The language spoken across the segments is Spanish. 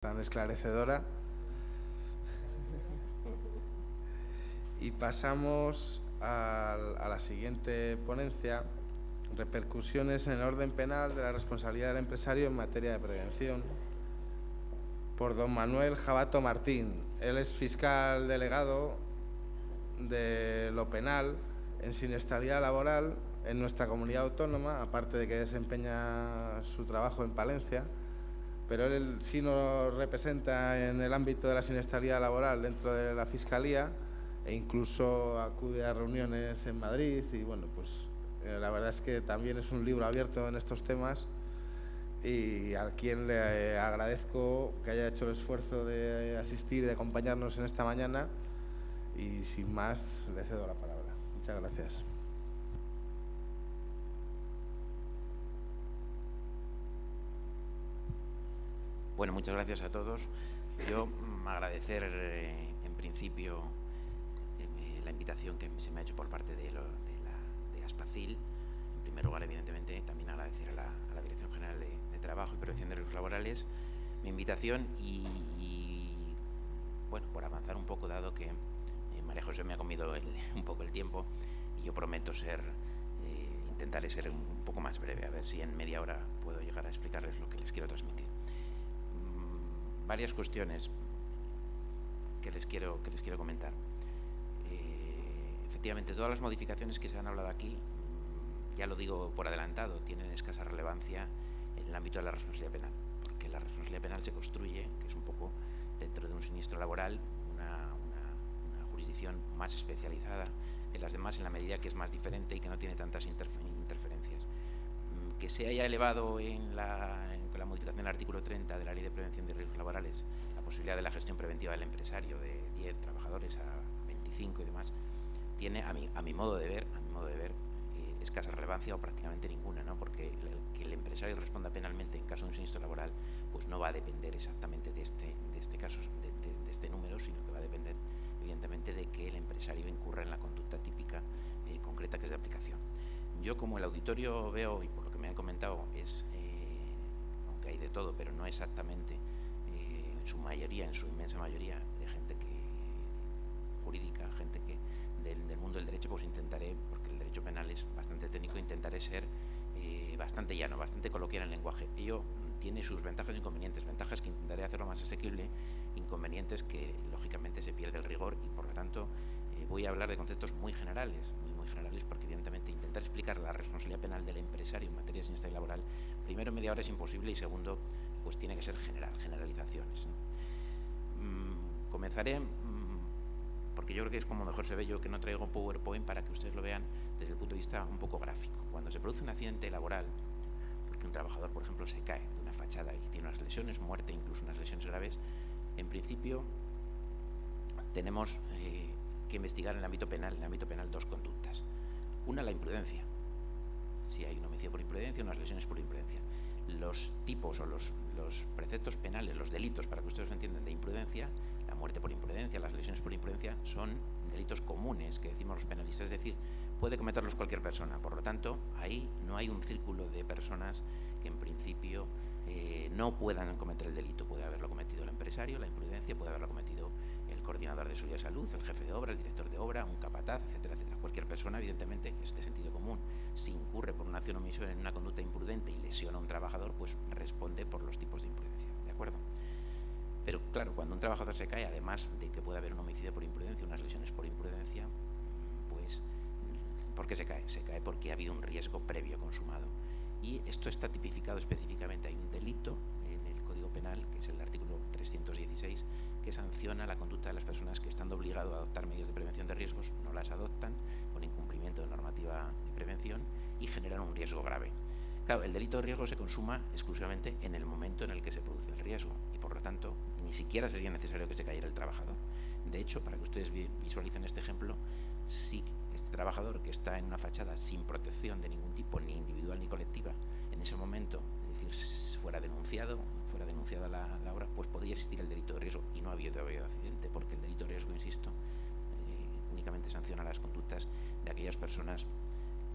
Tan esclarecedora. Y pasamos a la siguiente ponencia: repercusiones en el orden penal de la responsabilidad del empresario en materia de prevención, por don Manuel Jabato Martín. Él es fiscal delegado de lo penal en siniestralidad laboral en nuestra comunidad autónoma, aparte de que desempeña su trabajo en Palencia. Pero él sí nos representa en el ámbito de la siniestralidad laboral dentro de la Fiscalía, e incluso acude a reuniones en Madrid. Y bueno, pues la verdad es que también es un libro abierto en estos temas, y a quien le agradezco que haya hecho el esfuerzo de asistir y de acompañarnos en esta mañana. Y sin más, le cedo la palabra. Muchas gracias. Bueno, muchas gracias a todos. Yo agradecer en principio la invitación que se me ha hecho por parte de Aspacil. En primer lugar, evidentemente, también agradecer a la Dirección General de Trabajo y Prevención de Riesgos Laborales mi invitación y bueno, por avanzar un poco, dado que María José me ha comido un poco el tiempo, y yo prometo intentaré ser un poco más breve, a ver si en media hora puedo llegar a explicarles lo que les quiero transmitir. Varias cuestiones que les quiero comentar. Efectivamente, todas las modificaciones que se han hablado aquí, ya lo digo por adelantado, tienen escasa relevancia en el ámbito de la responsabilidad penal, porque la responsabilidad penal se construye, que es un poco dentro de un siniestro laboral, una jurisdicción más especializada que las demás, en la medida que es más diferente y que no tiene tantas interferencias. Que se haya elevado con la modificación del artículo 30 de la Ley de Prevención de Riesgos Laborales la posibilidad de la gestión preventiva del empresario de 10 trabajadores a 25 y demás, tiene, a mi modo de ver, escasa relevancia o prácticamente ninguna, ¿no? Porque que el empresario responda penalmente en caso de un siniestro laboral, pues no va a depender exactamente de este caso, de este número, sino que va a depender evidentemente de que el empresario incurra en la conducta típica concreta que es de aplicación. Yo, como el auditorio veo, y por lo que me han comentado, aunque hay de todo, pero no exactamente, en su mayoría, en su inmensa mayoría, de gente jurídica, gente del mundo del derecho, pues intentaré, porque el derecho penal es bastante técnico, intentaré ser bastante llano, bastante coloquial en el lenguaje. Ello tiene sus ventajas e inconvenientes. Ventajas que intentaré hacerlo más asequible, inconvenientes que lógicamente se pierde el rigor, y por lo tanto voy a hablar de conceptos muy generales, porque evidentemente intentar explicar la responsabilidad penal del empresario en materia de siniestralidad laboral, primero en media hora es imposible, y segundo, pues tiene que ser generalizaciones. Comenzaré porque yo creo que es como mejor se ve, yo que no traigo PowerPoint, para que ustedes lo vean desde el punto de vista un poco gráfico. Cuando se produce un accidente laboral, porque un trabajador, por ejemplo, se cae de una fachada y tiene unas lesiones, muerte, incluso unas lesiones graves, en principio tenemos que investigar en el ámbito penal dos conductas. Una, la imprudencia. Si hay un homicidio por imprudencia, unas lesiones por imprudencia. Los tipos o los preceptos penales, los delitos, para que ustedes lo entiendan, de imprudencia, la muerte por imprudencia, las lesiones por imprudencia, son delitos comunes que decimos los penalistas, es decir, puede cometerlos cualquier persona. Por lo tanto, ahí no hay un círculo de personas que en principio no puedan cometer el delito. Puede haberlo cometido el empresario, la imprudencia, puede haberlo cometido el coordinador de seguridad y salud, el jefe de obra, el director de obra, un capataz, etcétera, etcétera. Cualquier persona, evidentemente, es de sentido común. Si incurre por una acción o omisión en una conducta imprudente y lesiona a un trabajador, pues responde por los tipos de imprudencia, ¿de acuerdo? Pero claro, cuando un trabajador se cae, además de que puede haber un homicidio por imprudencia, unas lesiones por imprudencia, pues ¿por qué se cae? Se cae porque ha habido un riesgo previo consumado. Y esto está tipificado específicamente. Hay un delito en el Código Penal, que es el artículo 316, que sanciona la conducta de las personas que, estando obligadas a adoptar medidas de prevención de riesgos, no las adoptan con incumplimiento de normativa de prevención y generan un riesgo grave. Claro, el delito de riesgo se consuma exclusivamente en el momento en el que se produce el riesgo, y por lo tanto ni siquiera sería necesario que se cayera el trabajador. De hecho, para que ustedes visualicen este ejemplo, si este trabajador, que está en una fachada sin protección de ningún tipo, ni individual ni colectiva, en ese momento, es decir, fuera denunciada la obra, pues podría existir el delito de riesgo, y no ha habido accidente, porque el delito de riesgo, insisto, únicamente sanciona las conductas de aquellas personas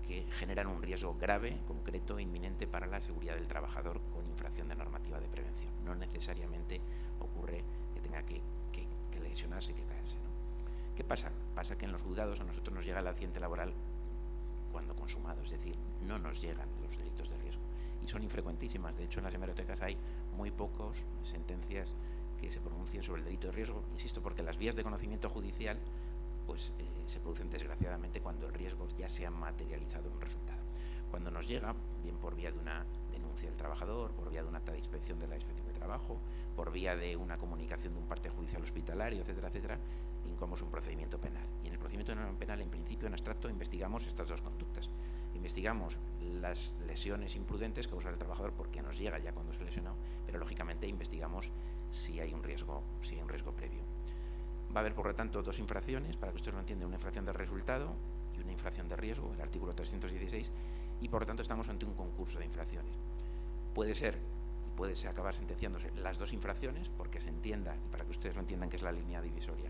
que generan un riesgo grave, concreto e inminente para la seguridad del trabajador con infracción de normativa de prevención. No necesariamente lesionarse que caerse, ¿no? ¿Qué pasa? Pasa que en los juzgados a nosotros nos llega el accidente laboral cuando consumado, es decir, no nos llegan los delitos de riesgo. Y son infrecuentísimas. De hecho, en las hemerotecas hay muy pocas sentencias que se pronuncien sobre el delito de riesgo, insisto, porque las vías de conocimiento judicial pues, se producen desgraciadamente cuando el riesgo ya se ha materializado en un resultado. Cuando nos llega, bien por vía de una denuncia del trabajador, por vía de un acta de inspección de la Inspección de Trabajo, por vía de una comunicación de un parte judicial hospitalario, etcétera, etcétera, incoamos un procedimiento penal. Y en el procedimiento penal, en principio, en abstracto, investigamos estas dos conductas. Investigamos las lesiones imprudentes causadas al trabajador porque nos llega ya cuando se lesionó, pero lógicamente investigamos si hay un riesgo previo. Va a haber, por lo tanto, dos infracciones, para que usted lo entienda, una infracción de resultado y una infracción de riesgo, el artículo 316, y por lo tanto estamos ante un concurso de infracciones. Puede ser acabar sentenciándose las dos infracciones, porque se entienda, y para que ustedes lo entiendan que es la línea divisoria,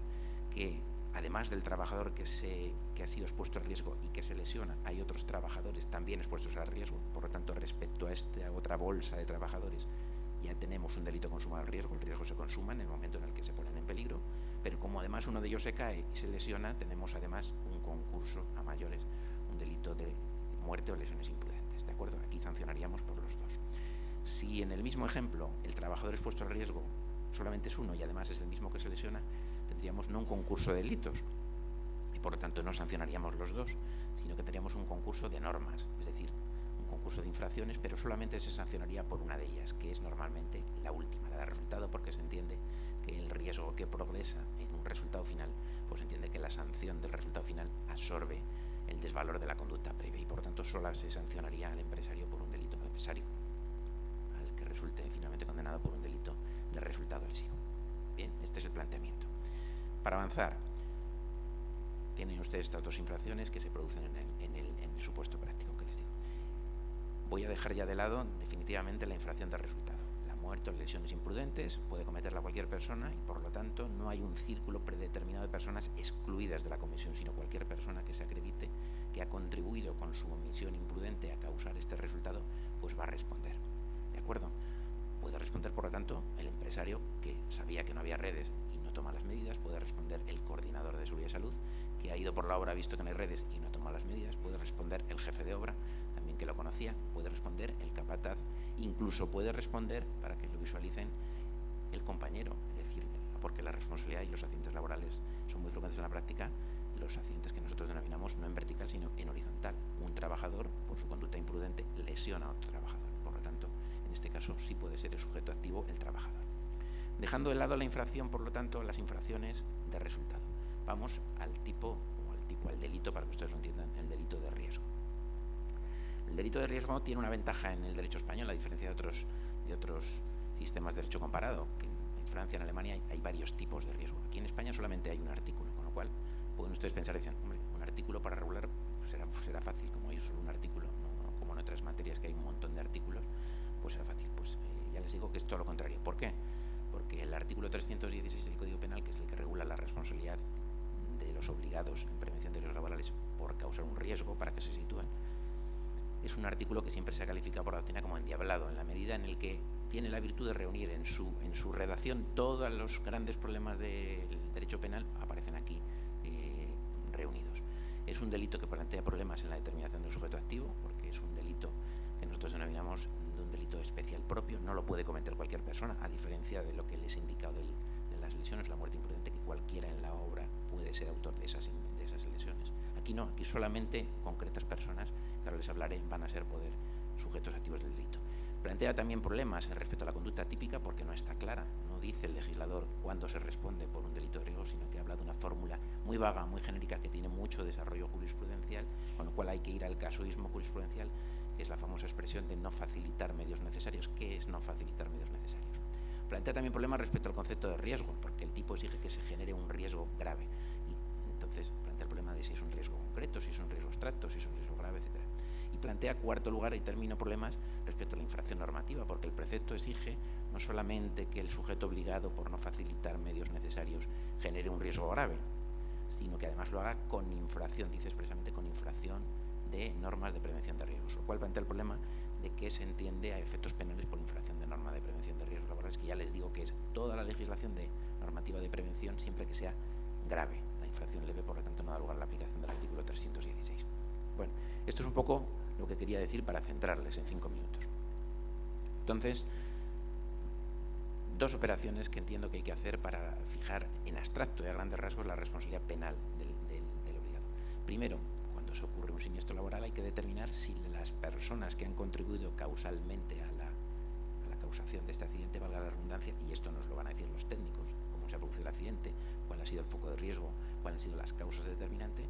que además del trabajador que ha sido expuesto al riesgo y que se lesiona, hay otros trabajadores también expuestos al riesgo. Por lo tanto, respecto a esta otra bolsa de trabajadores, ya tenemos un delito consumado al riesgo. El riesgo se consuma en el momento en el que se ponen en peligro, pero como además uno de ellos se cae y se lesiona, tenemos además un concurso a mayores, un delito de muerte o lesiones imprudentes. ¿De acuerdo? Aquí sancionaríamos por los dos. Si en el mismo ejemplo el trabajador expuesto al riesgo solamente es uno y además es el mismo que se lesiona, tendríamos no un concurso de delitos y por lo tanto no sancionaríamos los dos, sino que tendríamos un concurso de normas, es decir, un concurso de infracciones, pero solamente se sancionaría por una de ellas, que es normalmente la última, la de resultado, porque se entiende que el riesgo que progresa en un resultado final, pues se entiende que la sanción del resultado final absorbe el desvalor de la conducta previa y por lo tanto solo se sancionaría al empresario por un delito, al empresario, al que resulte finalmente condenado por un delito de resultado lesivo. Bien, este es el planteamiento. Para avanzar, tienen ustedes estas dos infracciones que se producen en el supuesto práctico que les digo. Voy a dejar ya de lado definitivamente la infracción de resultado. La muerte o lesiones imprudentes puede cometerla cualquier persona y por lo tanto no hay un círculo predeterminado de personas excluidas de la comisión, sino cualquier persona que se acredite que ha contribuido con su omisión imprudente a causar este resultado, pues va a responder. ¿De acuerdo? Puede responder, por lo tanto, el empresario que sabía que no había redes y no toma las medidas, puede responder el coordinador de seguridad y salud, que ha ido por la obra, ha visto que no hay redes y no toma las medidas, puede responder el jefe de obra, también que lo conocía, puede responder el capataz, incluso puede responder, para que lo visualicen, el compañero, es decir, porque la responsabilidad y los accidentes laborales son muy frecuentes en la práctica, los accidentes que nosotros denominamos no en vertical, sino en horizontal. Un trabajador, por su conducta imprudente, lesiona a otro trabajador, por lo tanto, en este caso sí puede ser el sujeto activo el trabajador. Dejando de lado la infracción, por lo tanto, las infracciones de resultado. Vamos al delito, para que ustedes lo entiendan, el delito de riesgo. El delito de riesgo tiene una ventaja en el derecho español, a diferencia de otros sistemas de derecho comparado, que en Francia, en Alemania hay varios tipos de riesgo. Aquí en España solamente hay un artículo, con lo cual pueden ustedes pensar, dicen, hombre, un artículo para regular pues será fácil, como hay solo un artículo, no como en otras materias que hay un montón de artículos, pues será fácil. Pues ya les digo que es todo lo contrario. ¿Por qué? Porque el artículo 316 del Código Penal, que es el que regula la responsabilidad de los obligados en prevención de riesgos laborales por causar un riesgo para que se sitúen, es un artículo que siempre se ha calificado por la doctrina como endiablado, en la medida en el que tiene la virtud de reunir en su redacción todos los grandes problemas del derecho penal, aparecen aquí reunidos. Es un delito que plantea problemas en la determinación del sujeto activo, porque es un delito que nosotros denominamos de un delito especial propio, no lo puede cometer cualquier persona, a diferencia de lo que les he indicado de las lesiones, la muerte imprudente, que cualquiera en la obra puede ser autor de esas lesiones. Aquí no, aquí solamente concretas personas, que ahora les hablaré, van a ser sujetos activos del delito. Plantea también problemas respecto a la conducta típica porque no está clara, no dice el legislador cuándo se responde por un delito de riesgo, sino que habla de una fórmula muy vaga, muy genérica, que tiene mucho desarrollo jurisprudencial, con lo cual hay que ir al casuismo jurisprudencial, que es la famosa expresión de no facilitar medios necesarios. ¿Qué es no facilitar medios necesarios? Plantea también problemas respecto al concepto de riesgo, porque el tipo exige que se genere un riesgo grave. Y entonces plantea el problema de si es un riesgo concreto, si es un riesgo abstracto, si es un riesgo grave, etc. Y plantea, cuarto lugar, y termino, problemas respecto a la infracción normativa, porque el precepto exige no solamente que el sujeto obligado, por no facilitar medios necesarios, genere un riesgo grave, sino que además lo haga con infracción, dice expresamente, con infracción de normas de prevención de riesgos, lo cual plantea el problema de que se entiende a efectos penales por infracción de norma de prevención de riesgos laborales, que ya les digo que es toda la legislación de normativa de prevención siempre que sea grave. La infracción leve, por lo tanto, no da lugar a la aplicación del artículo 316. Bueno, esto es un poco lo que quería decir para centrarles en 5 minutos. Entonces, dos operaciones que entiendo que hay que hacer para fijar en abstracto y a grandes rasgos la responsabilidad penal del obligado. Primero, cuando se ocurre un siniestro laboral hay que determinar si las personas que han contribuido causalmente a la causación de este accidente, valga la redundancia, y esto nos lo van a decir los técnicos, cómo se ha producido el accidente, cuál ha sido el foco de riesgo, cuáles han sido las causas determinantes,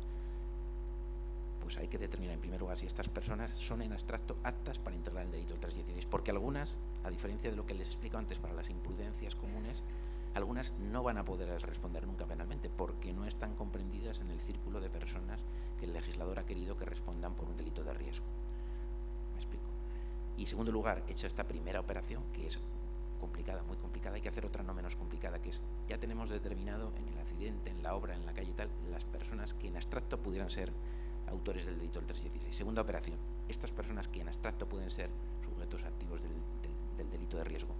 pues hay que determinar en primer lugar si estas personas son en abstracto aptas para integrar el delito del 316, porque algunas, a diferencia de lo que les explico antes para las imprudencias comunes, algunas no van a poder responder nunca penalmente porque no están comprendidas en el círculo de personas que el legislador ha querido que respondan por un delito de riesgo. ¿Me explico? Y en segundo lugar, hecha esta primera operación, que es complicada, muy complicada, hay que hacer otra no menos complicada, que es, ya tenemos determinado en el accidente, en la obra, en la calle y tal, las personas que en abstracto pudieran ser autores del delito del 316. Segunda operación, estas personas que en abstracto pueden ser sujetos activos del delito de riesgo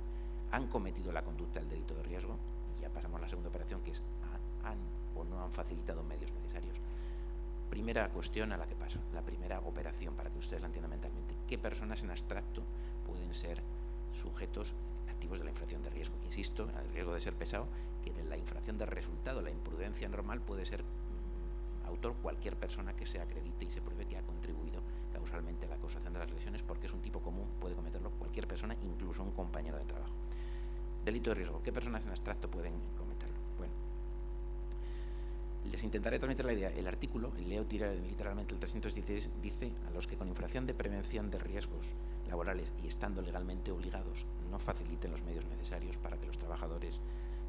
han cometido la conducta del delito de riesgo, y ya pasamos a la segunda operación, que es han o no han facilitado medios necesarios. Primera cuestión a la que paso, la primera operación, para que ustedes la entiendan mentalmente. ¿Qué personas en abstracto pueden ser sujetos activos de la infracción de riesgo? Insisto, el riesgo de ser pesado, que de la infracción de resultado, la imprudencia normal, puede ser autor cualquier persona que se acredite y se pruebe que ha contribuido causalmente a la causación de las lesiones, porque es un tipo común, puede cometerlo cualquier persona, incluso un compañero de trabajo. Delito de riesgo, ¿qué personas en abstracto pueden cometerlo? Bueno, les intentaré transmitir la idea. El artículo, leo literalmente el 316, dice: a los que con infracción de prevención de riesgos laborales y estando legalmente obligados no faciliten los medios necesarios para que los trabajadores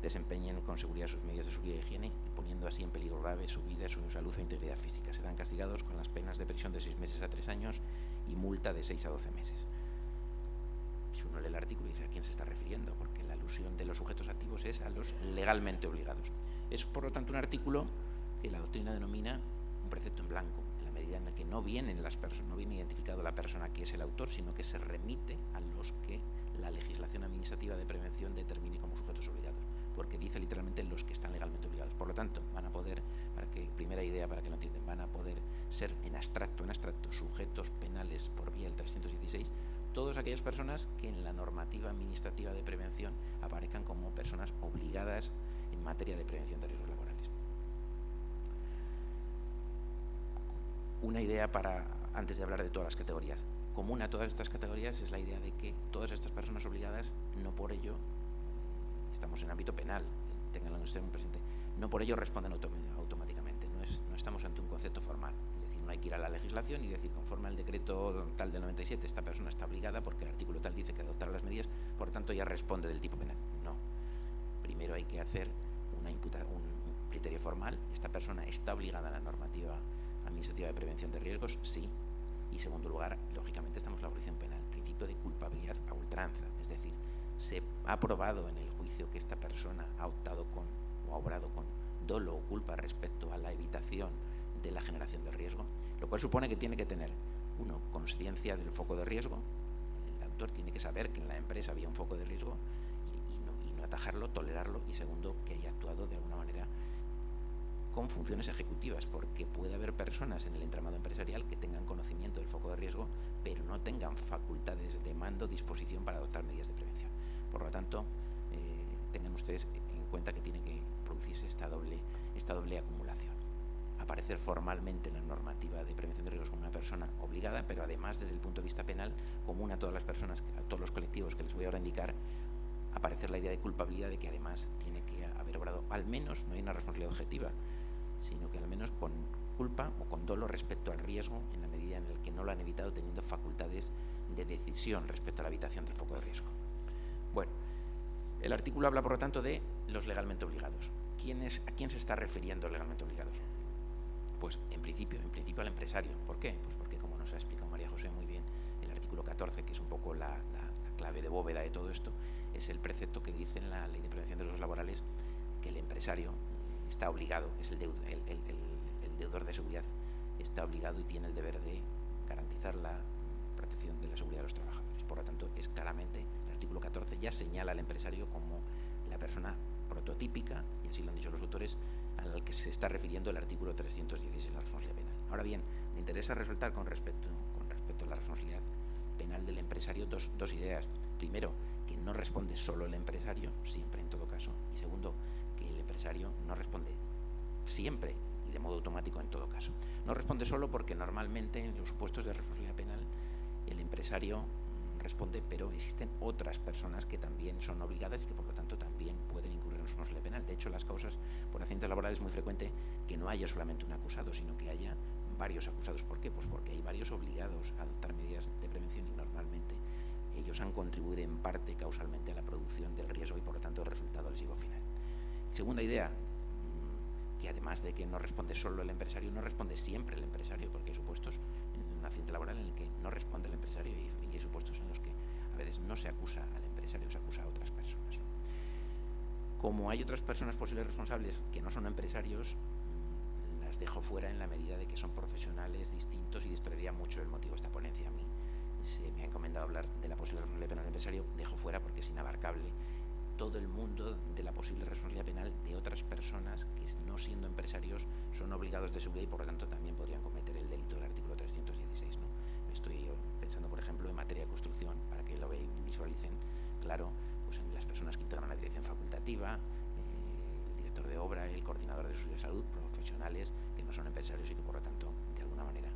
desempeñen con seguridad sus medios de seguridad y higiene, poniendo así en peligro grave su vida, su salud e integridad física. Serán castigados con las penas de prisión de 6 meses a 3 años y multa de 6 a 12 meses. Si uno lee el artículo dice a quién se está refiriendo, porque la alusión de los sujetos activos es a los legalmente obligados. Es, por lo tanto, un artículo que la doctrina denomina un precepto en blanco, en la medida en la que no viene identificado la persona que es el autor, sino que se remite a los que la legislación administrativa de prevención determine como sujetos obligados, porque dice literalmente los que están legalmente obligados. Por lo tanto, van a poder, primera idea para que lo entiendan, van a poder ser en abstracto, sujetos penales por vía del 316, todas aquellas personas que en la normativa administrativa de prevención aparezcan como personas obligadas en materia de prevención de riesgos laborales. Una idea antes de hablar de todas las categorías. Común a todas estas categorías es la idea de que todas estas personas obligadas, no por ello, estamos en ámbito penal, tenganlo ustedes muy presente, no por ello responden automáticamente, no estamos ante un concepto formal, es decir, no hay que ir a la legislación y decir, conforme al decreto tal del 97, esta persona está obligada porque el artículo tal dice que adoptará las medidas, por tanto ya responde del tipo penal. No, primero hay que hacer un criterio formal, esta persona está obligada a la normativa administrativa de prevención de riesgos, sí, y segundo lugar, lógicamente estamos en la obligación penal, principio de culpabilidad a ultranza, es decir, se ha probado en el juicio que esta persona ha optado con o ha obrado con dolo o culpa respecto a la evitación de la generación de riesgo, lo cual supone que tiene que tener, uno, conciencia del foco de riesgo, el autor tiene que saber que en la empresa había un foco de riesgo y no atajarlo, tolerarlo, y segundo, que haya actuado de alguna manera con funciones ejecutivas, porque puede haber personas en el entramado empresarial que tengan conocimiento del foco de riesgo, pero no tengan facultades de mando, disposición para adoptar medidas de prevención. Por lo tanto, tengan ustedes en cuenta que tiene que producirse esta doble acumulación. Aparecer formalmente en la normativa de prevención de riesgos como una persona obligada, pero además desde el punto de vista penal, común a todas las personas, a todos los colectivos que les voy ahora a indicar, aparecer la idea de culpabilidad de que además tiene que haber obrado, al menos, no hay una responsabilidad objetiva, sino que al menos con culpa o con dolo respecto al riesgo, en la medida en la que no lo han evitado teniendo facultades de decisión respecto a la evitación del foco de riesgo. Bueno, el artículo habla, por lo tanto, de los legalmente obligados. ¿A quién se está refiriendo legalmente obligados? Pues en principio al empresario. ¿Por qué? Pues porque, como nos ha explicado María José muy bien, el artículo 14, que es un poco la clave de bóveda de todo esto, es el precepto que dice en la Ley de Prevención de Riesgos Laborales que el empresario está obligado, es el deudor de seguridad, está obligado y tiene el deber de garantizar la protección de la seguridad de los trabajadores. Por lo tanto, es claramente, el artículo 14 ya señala al empresario como la persona prototípica, y así lo han dicho los autores, al que se está refiriendo el artículo 316 de la responsabilidad penal. Ahora bien, me interesa resaltar con respecto a la responsabilidad penal del empresario dos ideas. Primero, que no responde solo el empresario, siempre en todo caso, y segundo, que el empresario no responde siempre y de modo automático en todo caso. No responde solo porque normalmente en los supuestos de responsabilidad penal el empresario responde, pero existen otras personas que también son obligadas y que por lo tanto también pueden incurrir en responsabilidad penal. De hecho, las causas por accidentes laborales es muy frecuente que no haya solamente un acusado, sino que haya varios acusados. ¿Por qué? Pues porque hay varios obligados a adoptar medidas de prevención y normalmente ellos han contribuido en parte causalmente a la producción del riesgo y por lo tanto el resultado lesivo final. Segunda idea, que además de que no responde solo el empresario, no responde siempre el empresario, porque hay supuestos en un accidente laboral en el que no responde el empresario y hay supuestos en los que a veces no se acusa al empresario, se acusa a otras personas. Como hay otras personas posibles responsables que no son empresarios, las dejo fuera en la medida de que son profesionales distintos y distraería mucho el motivo de esta ponencia. A mí se me ha encomendado hablar de la posible responsabilidad penal del empresario, dejo fuera porque es inabarcable todo el mundo de la posible responsabilidad penal de otras personas que, no siendo empresarios, son obligados de seguridad y por lo tanto también podrían cometer el delito del artículo 316, ¿no? Estoy pensando, por ejemplo, en materia de construcción, para que lo visualicen claro, pues en las personas que integran la dirección facultativa, el director de obra, el coordinador de seguridad de salud, profesionales que no son empresarios y que por lo tanto de alguna manera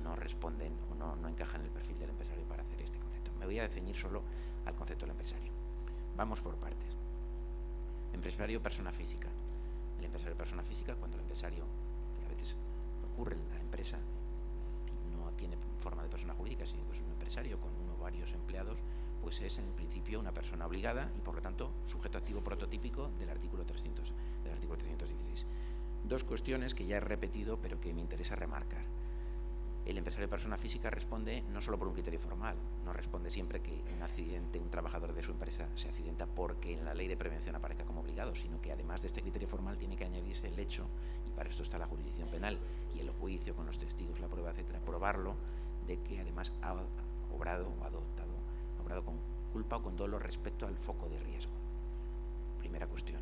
no responden o no encajan en el perfil del empresario para hacer este concepto. Me voy a ceñir solo al concepto del empresario. Vamos por partes. Empresario, persona física. El empresario, persona física, cuando el empresario, que a veces ocurre en la empresa, no tiene forma de persona jurídica, sino que es un empresario con uno o varios empleados, pues es en principio una persona obligada y por lo tanto sujeto activo prototípico del artículo 316. Dos cuestiones que ya he repetido pero que me interesa remarcar. El empresario de persona física responde no solo por un criterio formal, no responde siempre que un accidente, un trabajador de su empresa se accidenta porque en la ley de prevención aparezca como obligado, sino que además de este criterio formal tiene que añadirse el hecho, y para esto está la jurisdicción penal y el juicio con los testigos, la prueba, etcétera, probarlo de que además ha obrado con culpa o con dolo respecto al foco de riesgo. Primera cuestión,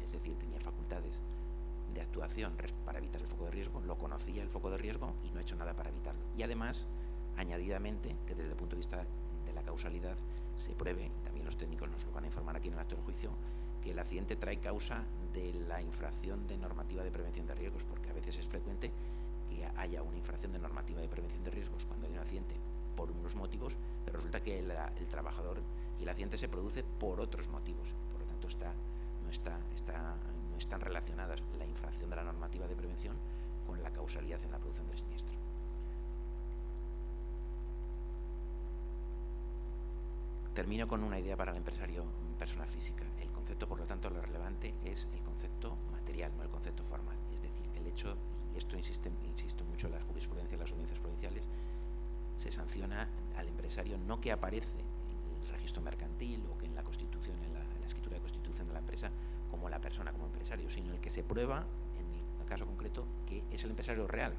es decir, tenía facultades de actuación para evitar el foco de riesgo, lo conocía el foco de riesgo y no ha hecho nada para evitarlo. Y además, añadidamente, que desde el punto de vista de la causalidad se pruebe, y también los técnicos nos lo van a informar aquí en el acto del juicio, que el accidente trae causa de la infracción de normativa de prevención de riesgos, porque a veces es frecuente que haya una infracción de normativa de prevención de riesgos cuando hay un accidente por unos motivos, pero resulta que el trabajador y el accidente se produce por otros motivos, por lo tanto no están relacionadas la infracción de la normativa de prevención con la causalidad en la producción del siniestro. Termino con una idea para el empresario persona física. El concepto, por lo tanto, lo relevante es el concepto material, no el concepto formal. Es decir, el hecho, y esto insisto mucho en la jurisprudencia y las audiencias provinciales, se sanciona al empresario no que aparece en el registro mercantil o que en la constitución, en la escritura de constitución de la empresa, como la persona, como empresario, sino el que se prueba, en el caso concreto, que es el empresario real.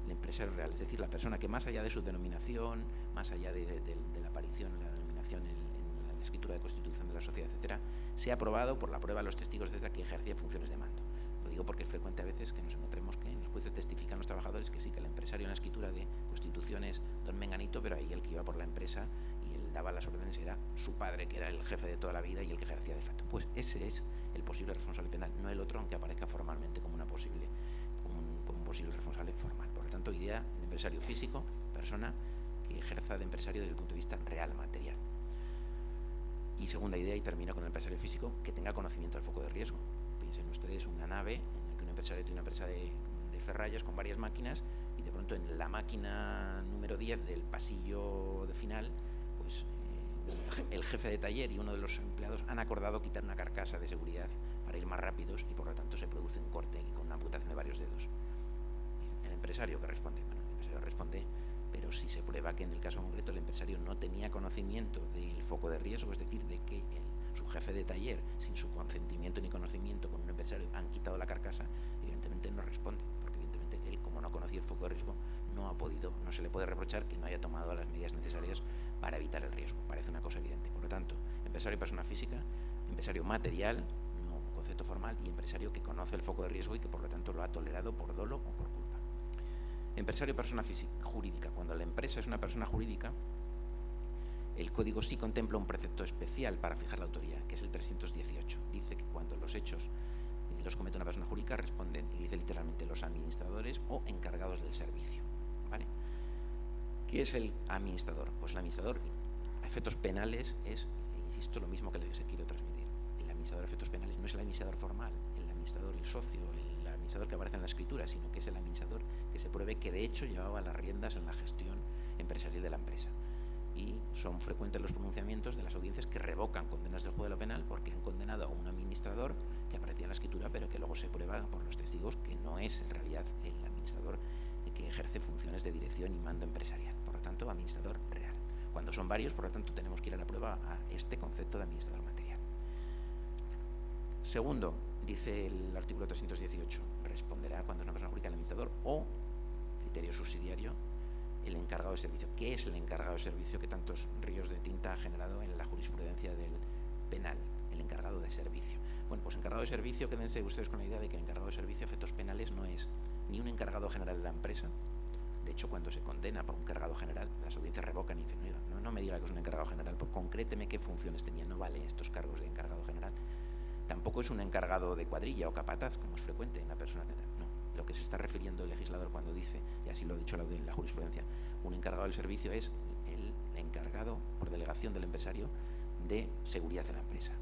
El empresario real, es decir, la persona que más allá de su denominación, más allá de la aparición, la denominación en la escritura de constitución de la sociedad, etcétera, se ha probado por la prueba de los testigos, etcétera, que ejercía funciones de mando. Lo digo porque es frecuente a veces que nos encontremos que en el juicio testifican los trabajadores que sí, que el empresario en la escritura de constitución es don Menganito, pero ahí el que iba por la empresa y él daba las órdenes era su padre, que era el jefe de toda la vida y el que ejercía de facto. Pues ese es el posible responsable penal, no el otro, aunque aparezca formalmente como un posible responsable formal. Por lo tanto, idea de empresario físico, persona que ejerza de empresario desde el punto de vista real, material. Y segunda idea, y termino con el empresario físico, que tenga conocimiento del foco de riesgo. Piensen ustedes una nave en la que un empresario tiene una empresa de ferrallas con varias máquinas y de pronto en la máquina número 10 del pasillo de final, pues el jefe de taller y uno de los empleados han acordado quitar una carcasa de seguridad para ir más rápidos y por lo tanto se produce un corte con una amputación de varios dedos. ¿El empresario qué responde? Bueno, el empresario responde, pero si se prueba que en el caso concreto el empresario no tenía conocimiento del foco de riesgo, es decir, de que su jefe de taller, sin su consentimiento ni conocimiento con un empresario, han quitado la carcasa, evidentemente no responde, porque evidentemente él, como no conocía el foco de riesgo, no se le puede reprochar que no haya tomado las medidas necesarias para evitar el riesgo. Parece una cosa evidente. Por lo tanto, empresario persona física, empresario material, concepto formal, y empresario que conoce el foco de riesgo y que por lo tanto lo ha tolerado por dolo o por culpa. Empresario, persona jurídica. Cuando la empresa es una persona jurídica, el código sí contempla un precepto especial para fijar la autoría, que es el 318. Dice que cuando los hechos los comete una persona jurídica, responden, y dice literalmente, los administradores o encargados del servicio. ¿Vale? ¿Qué es el administrador? Pues el administrador a efectos penales es, insisto, lo mismo que les quiero transmitir. El administrador a efectos penales no es el administrador formal, el administrador, el socio, el administrador que aparece en la escritura, sino que es el administrador que se pruebe que de hecho llevaba las riendas en la gestión empresarial de la empresa. Y son frecuentes los pronunciamientos de las audiencias que revocan condenas del juez de lo penal porque han condenado a un administrador que aparecía en la escritura, pero que luego se prueba por los testigos que no es en realidad el administrador que ejerce funciones de dirección y mando empresarial. Por lo tanto, administrador real. Cuando son varios, por lo tanto, tenemos que ir a la prueba a este concepto de administrador material. Segundo, dice el artículo 318, responderá cuando es una persona jurídica el administrador o, criterio subsidiario, el encargado de servicio. ¿Qué es el encargado de servicio que tantos ríos de tinta ha generado en la jurisprudencia del penal? El encargado de servicio. Bueno, pues encargado de servicio, quédense ustedes con la idea de que el encargado de servicio a efectos penales no es ni un encargado general de la empresa. De hecho, cuando se condena por un encargado general, las audiencias revocan y dicen, no me diga que es un encargado general, pues concréteme qué funciones tenía, no vale estos cargos de encargado general. Tampoco es un encargado de cuadrilla o capataz, como es frecuente en la persona penal. No, lo que se está refiriendo el legislador cuando dice, y así lo ha dicho la jurisprudencia, un encargado del servicio es el encargado por delegación del empresario de seguridad en la empresa.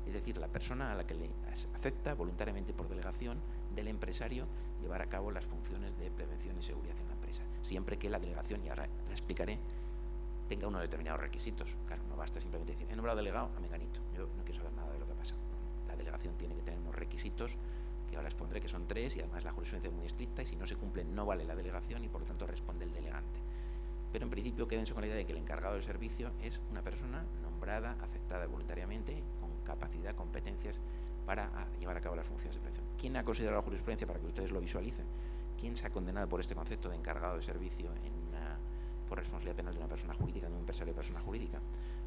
Es decir, la persona a la que le acepta voluntariamente por delegación del empresario llevar a cabo las funciones de prevención y seguridad en la empresa, siempre que la delegación, y ahora la explicaré, tenga unos determinados requisitos. Claro, no basta simplemente decir, he nombrado delegado a Menganito, yo no quiero saber nada de lo que pasa. La delegación tiene que tener unos requisitos que ahora expondré, que son 3, y además la jurisprudencia es muy estricta, y si no se cumplen no vale la delegación y por lo tanto responde el delegante. Pero en principio quédense con la idea de que el encargado del servicio es una persona nombrada, aceptada voluntariamente, con capacidad, competencias para llevar a cabo las funciones de prevención. ¿Quién ha considerado la jurisprudencia para que ustedes lo visualicen? ¿Quién se ha condenado por este concepto de encargado de servicio por responsabilidad penal de una persona jurídica, de un empresario de persona jurídica?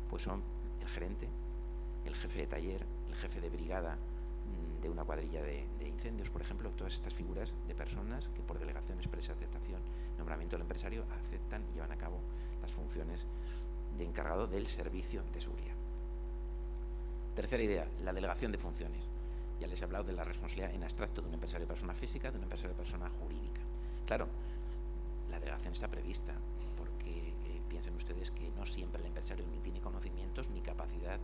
Pues son el gerente, el jefe de taller, el jefe de brigada de una cuadrilla de incendios, por ejemplo, todas estas figuras de personas que por delegación expresa, aceptación, nombramiento del empresario, aceptan y llevan a cabo las funciones de encargado del servicio de seguridad. Tercera idea, la delegación de funciones. Ya les he hablado de la responsabilidad en abstracto de un empresario de persona física, de un empresario de persona jurídica. Claro, la delegación está prevista porque piensen ustedes que no siempre el empresario ni tiene conocimientos ni capacidad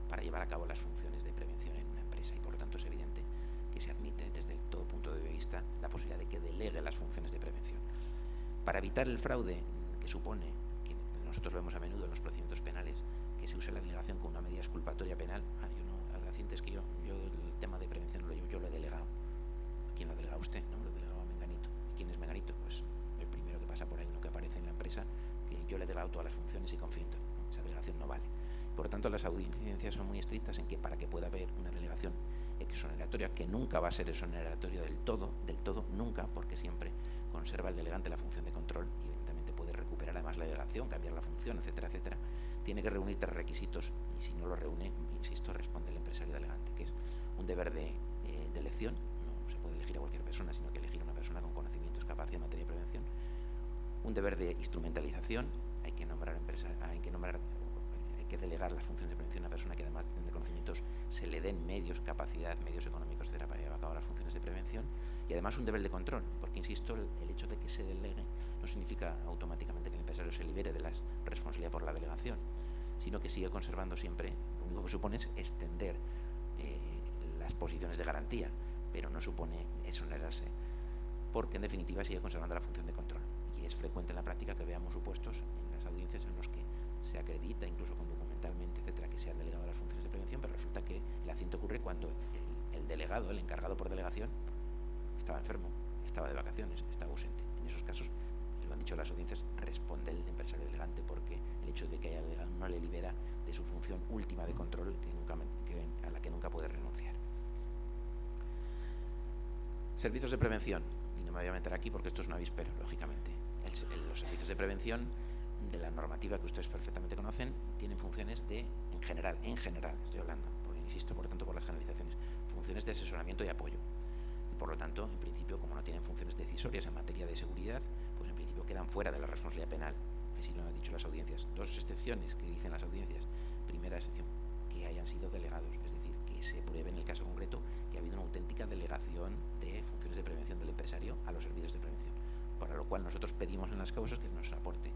para llevar a cabo las funciones de prevención en una empresa, y por lo tanto es evidente que se admite desde todo punto de vista la posibilidad de que delegue las funciones de prevención. Para evitar el fraude que supone, que nosotros vemos a menudo en los procedimientos penales, que se use la delegación como una medida exculpatoria penal, al paciente es que yo el tema de prevención yo lo he delegado. ¿A quién lo ha delegado usted? No, lo he delegado a Menganito. ¿Y quién es Menganito? Pues el primero que pasa por ahí, uno que aparece en la empresa, que yo le he delegado todas las funciones y confío en todo. Esa delegación no vale. Por lo tanto, las audiencias son muy estrictas en que para que pueda haber una delegación exoneratoria, que nunca va a ser exoneratorio del todo, nunca, porque siempre conserva el delegante la función de control y evidentemente puede recuperar además la delegación, cambiar la función, etcétera, etcétera, tiene que reunir 3 requisitos y si no lo reúne, insisto, responde el empresario delegante, que es un deber de elección, no se puede elegir a cualquier persona, sino que elegir a una persona con conocimientos, capacidad en materia de prevención, un deber de instrumentalización, hay que delegar las funciones de prevención a una persona que además de tener conocimientos se le den medios, capacidad, medios económicos, etcétera, para llevar a cabo las funciones de prevención, y además un deber de control, porque insisto, el hecho de que se delegue no significa automáticamente que el empresario se libere de la responsabilidad por la delegación, sino que sigue conservando siempre, lo único que supone es extender las posiciones de garantía, pero no supone exonerarse, porque en definitiva sigue conservando la función de control. Y es frecuente en la práctica que veamos supuestos en las audiencias en los que se acredita, incluso con documentalmente, etcétera, que se han delegado las funciones de prevención, pero resulta que el accidente ocurre cuando el delegado, el encargado por delegación, estaba enfermo, estaba de vacaciones, estaba ausente. En esos casos, lo han dicho las audiencias, responde el empresario delegante, porque el hecho de que haya delegado no le libera de su función última de control a la que nunca puede renunciar. Servicios de prevención, y no me voy a meter aquí porque esto es un avispero, lógicamente. Los servicios de prevención de la normativa que ustedes perfectamente conocen tienen funciones en general estoy hablando, insisto, por tanto, por las generalizaciones, funciones funciones de asesoramiento y apoyo. Y por lo tanto, en principio, como no tienen funciones decisorias en materia de seguridad, pues en principio quedan fuera de la responsabilidad penal. Así lo han dicho las audiencias. Dos excepciones que dicen las audiencias. Primera excepción, que hayan sido delegados, es decir, que se pruebe en el caso concreto que ha habido una auténtica delegación de funciones de prevención del empresario a los servicios de prevención, para lo cual nosotros pedimos en las causas que nos aporte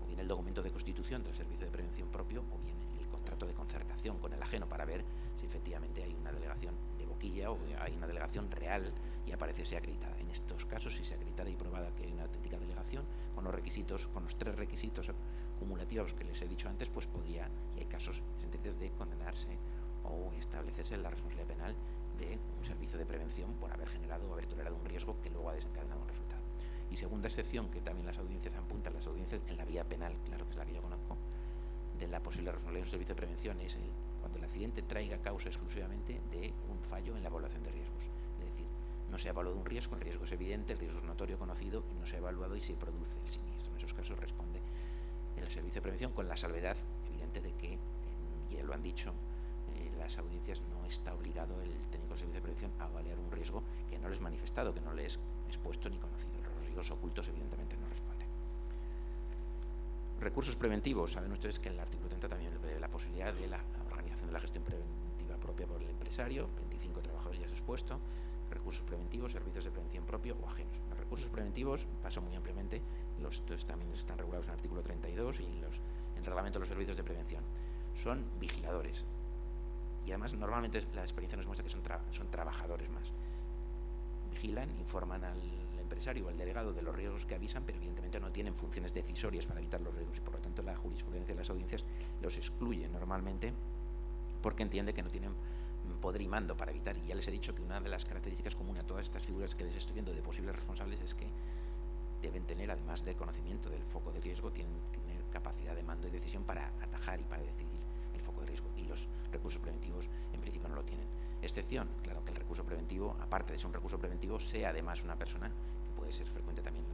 o bien el documento de constitución del servicio de prevención propio o bien el contrato de concertación con el ajeno para ver si efectivamente hay una delegación de boquilla o hay una delegación real y aparece acreditada. En estos casos, si se acreditara y probada que hay una auténtica delegación con los requisitos, con los 3 requisitos cumulativos que les he dicho antes, pues podría, y hay casos, sentencias de condenarse o establecerse la responsabilidad penal de un servicio de prevención por haber generado o haber tolerado un riesgo que luego ha desencadenado un resultado. Y segunda excepción, que también las audiencias apuntan, las audiencias en la vía penal, claro que es la que yo conozco, de la posible responsabilidad de un servicio de prevención es cuando el accidente traiga causa exclusivamente de un fallo en la evaluación de riesgos. Es decir, no se ha evaluado un riesgo, el riesgo es evidente, el riesgo es notorio, conocido, y no se ha evaluado y se produce el siniestro. En esos casos responde el servicio de prevención con la salvedad evidente de que, y lo han dicho, las audiencias no está obligado el técnico del servicio de prevención a avaliar un riesgo que no les manifestado, que no les expuesto ni conocido. Los riesgos ocultos evidentemente no responden. Recursos preventivos. Saben ustedes que en el artículo 30 también prevé la posibilidad de la organización de la gestión preventiva propia por el empresario, 25 trabajadores ya se ha expuesto, recursos preventivos, servicios de prevención propio o ajenos. Los recursos preventivos, paso muy ampliamente, los también están regulados en el artículo 32 y en el reglamento de los servicios de prevención. Son vigiladores. Y además, normalmente la experiencia nos muestra que son trabajadores más. Vigilan, informan al empresario o al delegado de los riesgos que avisan, pero evidentemente no tienen funciones decisorias para evitar los riesgos y por lo tanto la jurisprudencia de las audiencias los excluye normalmente porque entiende que no tienen poder y mando para evitar. Y ya les he dicho que una de las características comunes a todas estas figuras que les estoy viendo de posibles responsables es que deben tener, además de conocimiento del foco de riesgo, tienen que tener capacidad de mando y decisión para atajar y para decidir el foco de riesgo, y los recursos preventivos en principio no lo tienen. Excepción, claro que el recurso preventivo, aparte de ser un recurso preventivo, sea además una persona, que puede ser frecuente también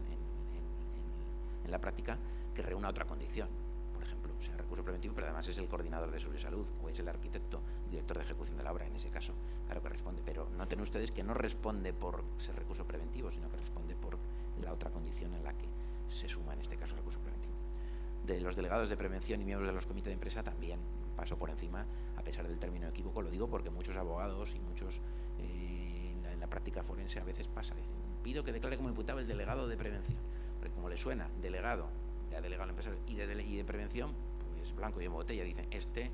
en la práctica, que reúna otra condición. Por ejemplo, sea recurso preventivo, pero además es el coordinador de seguridad y salud, o es el arquitecto, director de ejecución de la obra, en ese caso, claro que responde, pero noten ustedes que no responde por ser recurso preventivo, sino que responde por la otra condición en la que se suma, en este caso, el recurso preventivo. De los delegados de prevención y miembros de los comités de empresa también paso por encima, a pesar del término equívoco, lo digo porque muchos abogados y muchos en la práctica forense a veces pasa, dicen, pido que declare como imputable el delegado de prevención, porque como le suena delegado, ya delegado al empresario y de prevención, pues blanco y en botella, dicen, este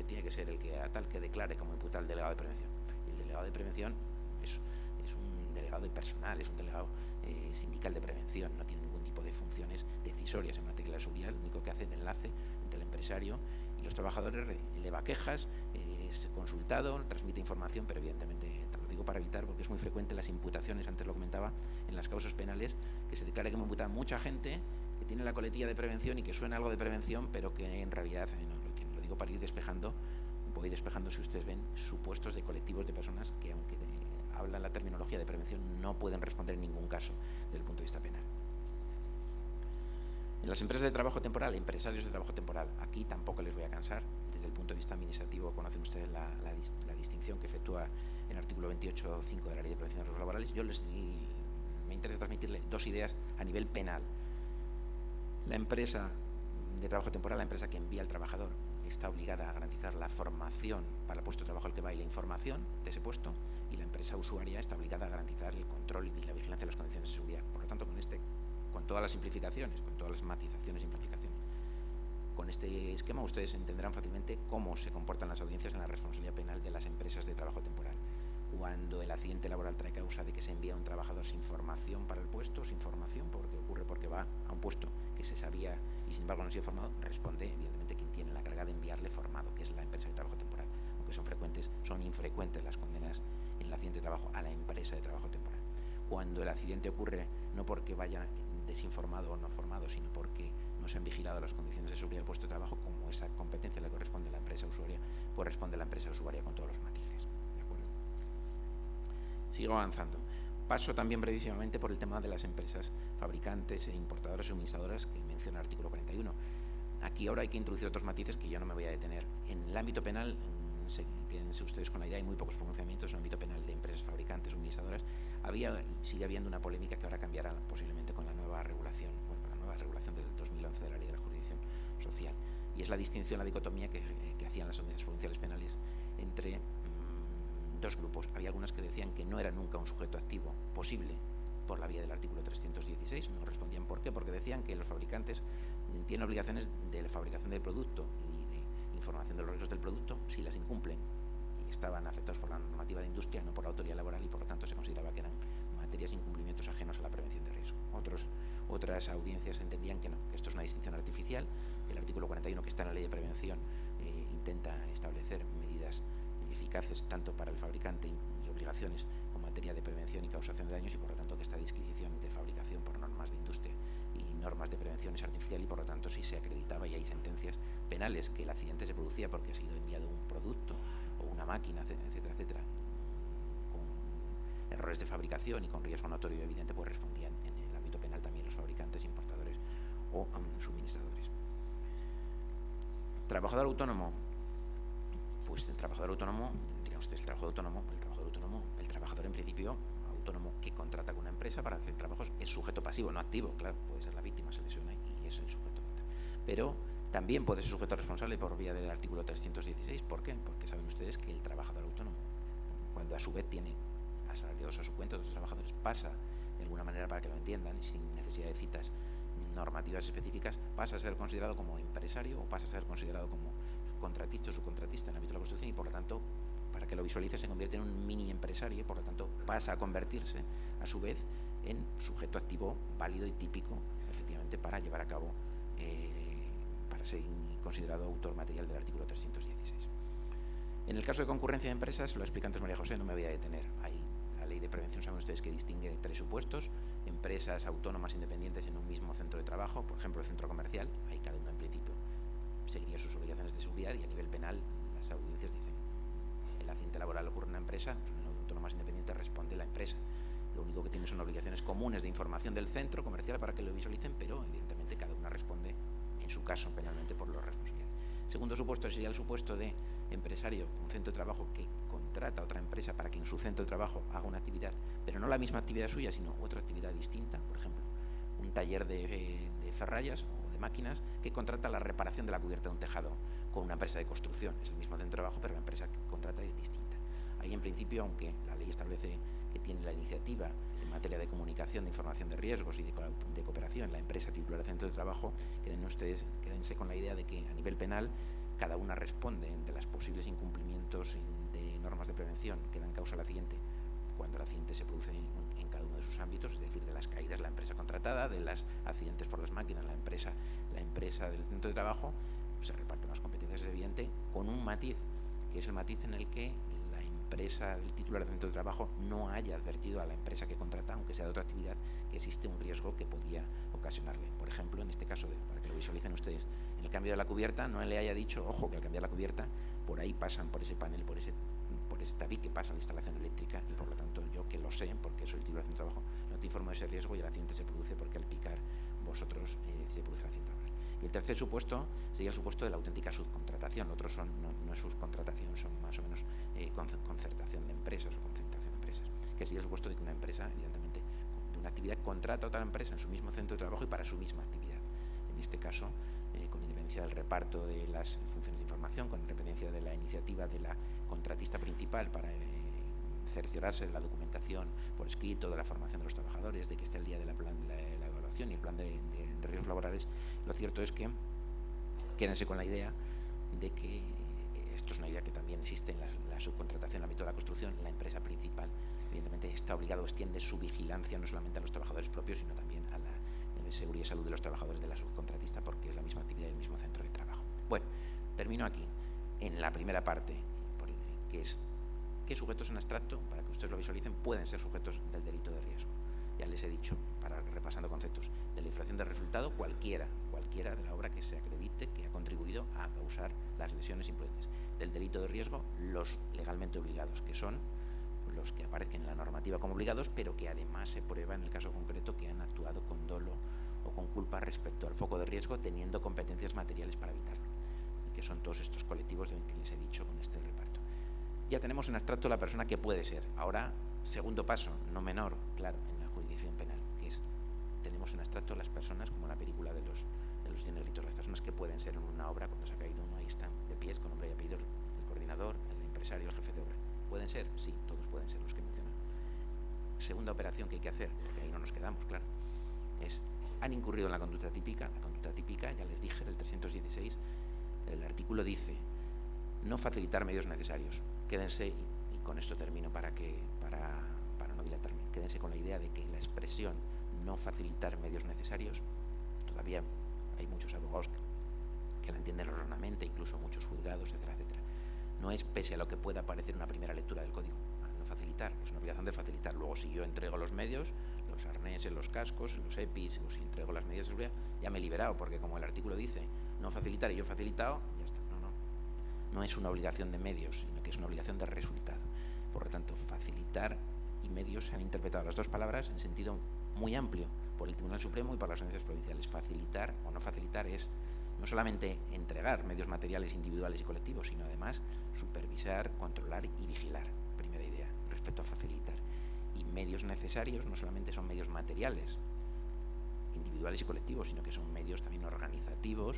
tiene que ser el que tal que declare como imputable el delegado de prevención. Y el delegado de prevención es un delegado de personal, es un delegado sindical de prevención, no tiene ningún tipo de funciones decisorias en materia de seguridad, lo único que hace de enlace entre el empresario y los trabajadores, eleva quejas, es consultado, transmite información, pero evidentemente, te lo digo para evitar, porque es muy frecuente las imputaciones, antes lo comentaba, en las causas penales, que se declare que me imputa mucha gente que tiene la coletilla de prevención y que suena algo de prevención, pero que en realidad, no lo tiene. Lo digo para ir despejando, voy despejando, si ustedes ven, supuestos de colectivos de personas que, aunque hablan la terminología de prevención, no pueden responder en ningún caso desde el punto de vista penal. En las empresas de trabajo temporal, empresarios de trabajo temporal, aquí tampoco les voy a cansar. Desde el punto de vista administrativo conocen ustedes la distinción que efectúa el artículo 28.5 de la Ley de Prevención de Riesgos Laborales. Me interesa transmitirle dos ideas a nivel penal. La empresa de trabajo temporal, la empresa que envía al trabajador, está obligada a garantizar la formación para el puesto de trabajo al que va y la información de ese puesto, y la empresa usuaria está obligada a garantizar el control y la vigilancia de las condiciones de seguridad. Por lo tanto, con todas las simplificaciones, con todas las matizaciones y simplificaciones, con este esquema ustedes entenderán fácilmente cómo se comportan las audiencias en la responsabilidad penal de las empresas de trabajo temporal. Cuando el accidente laboral trae causa de que se envía a un trabajador sin formación para el puesto, sin formación, porque ocurre porque va a un puesto que se sabía y sin embargo no ha sido formado, responde evidentemente quien tiene la carga de enviarle formado, que es la empresa de trabajo temporal. Aunque son infrecuentes las condenas en el accidente de trabajo a la empresa de trabajo temporal. Cuando el accidente ocurre no porque vaya desinformado o no formado, sino porque no se han vigilado las condiciones de seguridad del puesto de trabajo, como esa competencia le corresponde a la empresa usuaria, pues responde a la empresa usuaria con todos los matices. ¿De acuerdo? Sigo avanzando. Paso también brevísimamente por el tema de las empresas fabricantes e importadoras y suministradoras que menciona el artículo 41. Aquí ahora hay que introducir otros matices que yo no me voy a detener. En el ámbito penal, quédense ustedes con la idea, hay muy pocos pronunciamientos en el ámbito penal fabricantes, suministradoras, había y sigue habiendo una polémica que ahora cambiará posiblemente con la nueva regulación, con la nueva regulación del 2011 de la Ley de la Jurisdicción Social. Y es la distinción, la dicotomía que hacían las audiencias provinciales penales entre dos grupos. Había algunas que decían que no era nunca un sujeto activo posible por la vía del artículo 316, no respondían por qué, porque decían que los fabricantes tienen obligaciones de la fabricación del producto y de información de los riesgos del producto si las incumplen, y estaban afectados por la normativa de industria, no por la autoridad laboral, y por lo tanto se consideraba que eran materias e incumplimientos ajenos a la prevención de riesgo. Otras audiencias entendían que no, que esto es una distinción artificial, que el artículo 41 que está en la ley de prevención intenta establecer medidas eficaces tanto para el fabricante y obligaciones con materia de prevención y causación de daños, y por lo tanto que esta disquisición de fabricación por normas de industria y normas de prevención es artificial, y por lo tanto si se acreditaba, y hay sentencias penales, que el accidente se producía porque ha sido enviado un producto o una máquina, etcétera, etcétera, con errores de fabricación y con riesgo notorio y evidente, pues respondían en el ámbito penal también los fabricantes, importadores o suministradores. Trabajador autónomo. Pues el trabajador autónomo, dirán ustedes, el trabajador en principio autónomo que contrata con una empresa para hacer trabajos es sujeto pasivo, no activo, claro, puede ser la víctima, se lesiona y es el sujeto. Pero también puede ser sujeto responsable por vía del artículo 316. ¿Por qué? Porque saben ustedes que el trabajador autónomo, cuando a su vez tiene asalariados a su cuenta de otros trabajadores, pasa de alguna manera, para que lo entiendan y sin necesidad de citas normativas específicas, pasa a ser considerado como empresario o pasa a ser considerado como contratista o subcontratista en el ámbito de la construcción, y por lo tanto, para que lo visualice, se convierte en un mini empresario y por lo tanto pasa a convertirse a su vez en sujeto activo válido y típico efectivamente para llevar a cabo, para ser considerado autor material del artículo 316. En el caso de concurrencia de empresas, lo explica antes María José, no me voy a detener ahí. La ley de prevención, saben ustedes que distingue tres supuestos: empresas autónomas independientes en un mismo centro de trabajo, por ejemplo el centro comercial, ahí cada uno en principio seguiría sus obligaciones de seguridad, y a nivel penal las audiencias dicen el accidente laboral ocurre en una empresa, en autónomas independientes responde la empresa. Lo único que tiene son obligaciones comunes de información del centro comercial para que lo visualicen, pero evidentemente cada una responde en su caso penalmente por las responsabilidades. Segundo supuesto sería el supuesto de empresario, un centro de trabajo que contrata a otra empresa para que en su centro de trabajo haga una actividad, pero no la misma actividad suya, sino otra actividad distinta, por ejemplo, un taller de ferrallas o de máquinas que contrata la reparación de la cubierta de un tejado con una empresa de construcción. Es el mismo centro de trabajo, pero la empresa que contrata es distinta. Ahí, en principio, aunque la ley establece que tiene la iniciativa en materia de comunicación, de información de riesgos y de cooperación, la empresa titular del centro de trabajo, quédense con la idea de que a nivel penal cada una responde de los posibles incumplimientos de normas de prevención que dan causa al accidente cuando el accidente se produce en cada uno de sus ámbitos, es decir, de las caídas la empresa contratada, de los accidentes por las máquinas la empresa del centro de trabajo, pues se reparten las competencias, es evidente, con un matiz, que es el matiz en el que la empresa del titular del centro de trabajo no haya advertido a la empresa que contrata, aunque sea de otra actividad, que existe un riesgo que podía ocasionarle. Por ejemplo, en este caso, para que lo visualicen ustedes, en el cambio de la cubierta no le haya dicho, ojo, que al cambiar la cubierta, por ahí pasan, por ese panel, por ese tabique pasa la instalación eléctrica, y por lo tanto yo, que lo sé porque soy el titular del trabajo, no te informo de ese riesgo y el accidente se produce porque al picar vosotros se produce el accidente laboral. Y el tercer supuesto sería el supuesto de la auténtica subcontratación. Los otros no es subcontratación, son más o menos concertación de empresas o concentración de empresas, que sería el supuesto de que una empresa, evidentemente, de una actividad contrata a otra empresa en su mismo centro de trabajo y para su misma actividad. En este caso, con independencia del reparto de las funciones de información, con independencia de la iniciativa de la contratista principal para cerciorarse de la documentación por escrito, de la formación de los trabajadores, de que esté el día de la evaluación y el plan de riesgos laborales. Lo cierto es que quédense con la idea de que esto es una idea que también existe en la subcontratación en el ámbito de la construcción. La empresa principal evidentemente está obligada o extiende su vigilancia no solamente a los trabajadores propios, sino también a la seguridad y salud de los trabajadores de la subcontratista, porque es la misma actividad y el mismo centro de trabajo. Bueno, termino aquí, en la primera parte, que es qué sujetos en abstracto, para que ustedes lo visualicen, pueden ser sujetos del delito de riesgo. Ya les he dicho, repasando conceptos, de la infracción del resultado, cualquiera de la obra que se acredite que ha contribuido a causar las lesiones imprudentes. Del delito de riesgo, los legalmente obligados, que son los que aparecen en la normativa como obligados, pero que además se prueba en el caso concreto que han actuado con dolo o con culpa respecto al foco de riesgo, teniendo competencias materiales para evitarlo, y que son todos estos colectivos de que les he dicho con este reparto. Ya tenemos en abstracto la persona que puede ser. Ahora Segundo paso, no menor, claro, en la jurisdicción penal, que es, tenemos en abstracto las personas, como la película de los 100 negritos, las personas que pueden ser en una obra, cuando se ha caído uno, ahí están, de pies, con nombre y apellido, el coordinador, el empresario, el jefe de obra. ¿Pueden ser? Sí, todos pueden ser los que he mencionado. Segunda operación que hay que hacer, porque ahí no nos quedamos, claro, es, han incurrido en la conducta típica. La conducta típica, ya les dije, del 316, el artículo dice, no facilitar medios necesarios. Quédense, y con esto termino para no dilatarme, quédense con la idea de que la expresión no facilitar medios necesarios, todavía hay muchos abogados que la entienden erróneamente, incluso muchos juzgados, etcétera, etcétera. No es pese a lo que pueda parecer una primera lectura del código. No facilitar, es una obligación de facilitar. Luego, si yo entrego los medios, los arneses, los cascos, los EPIs, o si entrego las medidas de seguridad, ya me he liberado, porque como el artículo dice, no facilitar y yo he facilitado, ya está. No es una obligación de medios, sino que es una obligación de resultado. Por lo tanto, facilitar y medios se han interpretado las dos palabras en sentido muy amplio por el Tribunal Supremo y por las audiencias provinciales. Facilitar o no facilitar es no solamente entregar medios materiales individuales y colectivos, sino además supervisar, controlar y vigilar. Primera idea, respecto a facilitar. Y medios necesarios no solamente son medios materiales, individuales y colectivos, sino que son medios también organizativos,